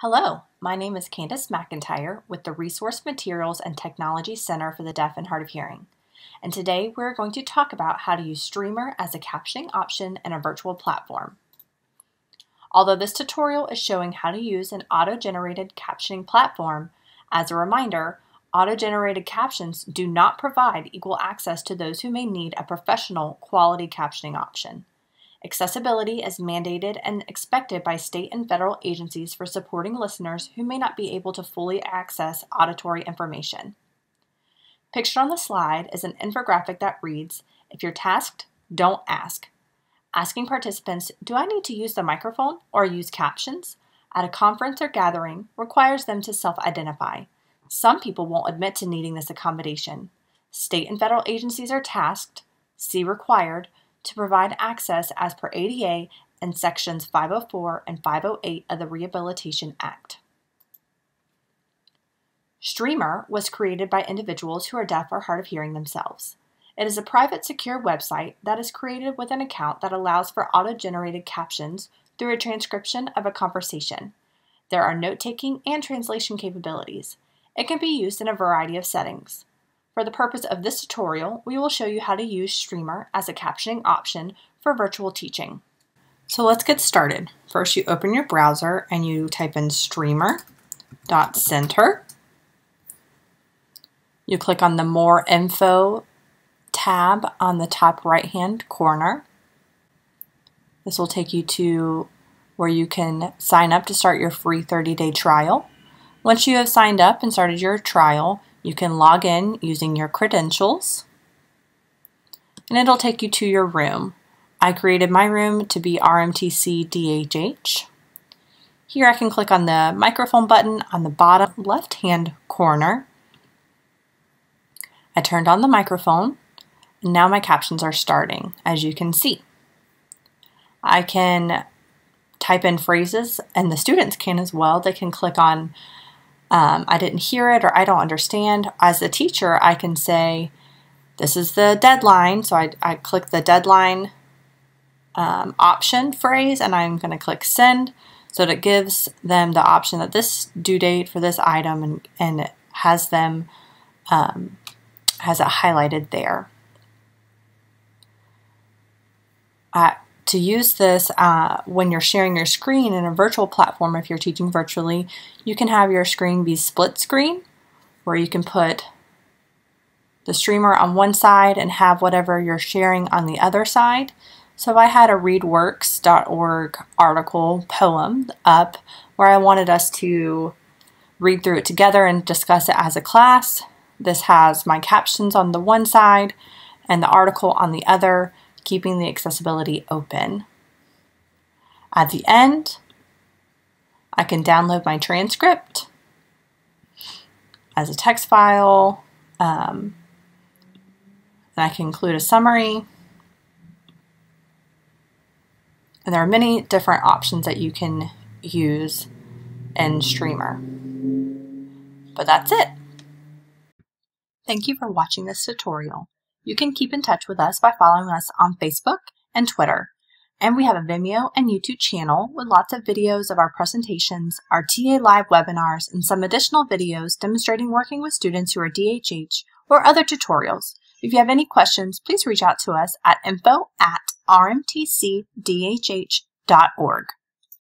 Hello, my name is Candace McIntyre with the Resource Materials and Technology Center for the Deaf and Hard of Hearing. And today we're going to talk about how to use Streamer as a captioning option in a virtual platform. Although this tutorial is showing how to use an auto-generated captioning platform, as a reminder, auto-generated captions do not provide equal access to those who may need a professional quality captioning option. Accessibility is mandated and expected by state and federal agencies for supporting listeners who may not be able to fully access auditory information. Pictured on the slide is an infographic that reads, "If you're tasked, don't ask." Asking participants, "Do I need to use the microphone or use captions?" at a conference or gathering requires them to self-identify. Some people won't admit to needing this accommodation. State and federal agencies are tasked, see required, to provide access as per ADA and Sections 504 and 508 of the Rehabilitation Act. Streamer was created by individuals who are deaf or hard of hearing themselves. It is a private, secure website that is created with an account that allows for auto-generated captions through a transcription of a conversation. There are note-taking and translation capabilities. It can be used in a variety of settings. For the purpose of this tutorial, we will show you how to use Streamer as a captioning option for virtual teaching. So let's get started. First, you open your browser and you type in streamer.center. You click on the More Info tab on the top right-hand corner. This will take you to where you can sign up to start your free 30-day trial. Once you have signed up and started your trial, you can log in using your credentials, and it'll take you to your room. I created my room to be RMTC-DHH. Here I can click on the microphone button on the bottom left-hand corner. I turned on the microphone, and now my captions are starting, as you can see. I can type in phrases, and the students can as well. They can click on I didn't hear it or I don't understand. As a teacher, I can say, this is the deadline. So I click the deadline option phrase, and I'm going to click send. So that it gives them the option that this due date for this item, and it has them, has it highlighted there. To use this when you're sharing your screen in a virtual platform, if you're teaching virtually, you can have your screen be split screen, where you can put the streamer on one side and have whatever you're sharing on the other side. So I had a readworks.org article poem up where I wanted us to read through it together and discuss it as a class. This has my captions on the one side and the article on the other, keeping the accessibility open. At the end, I can download my transcript as a text file, and I can include a summary. And there are many different options that you can use in Streamer. But that's it. Thank you for watching this tutorial. You can keep in touch with us by following us on Facebook and Twitter. And we have a Vimeo and YouTube channel with lots of videos of our presentations, our TA Live webinars, and some additional videos demonstrating working with students who are DHH or other tutorials. If you have any questions, please reach out to us at info@rmtcdhh.org.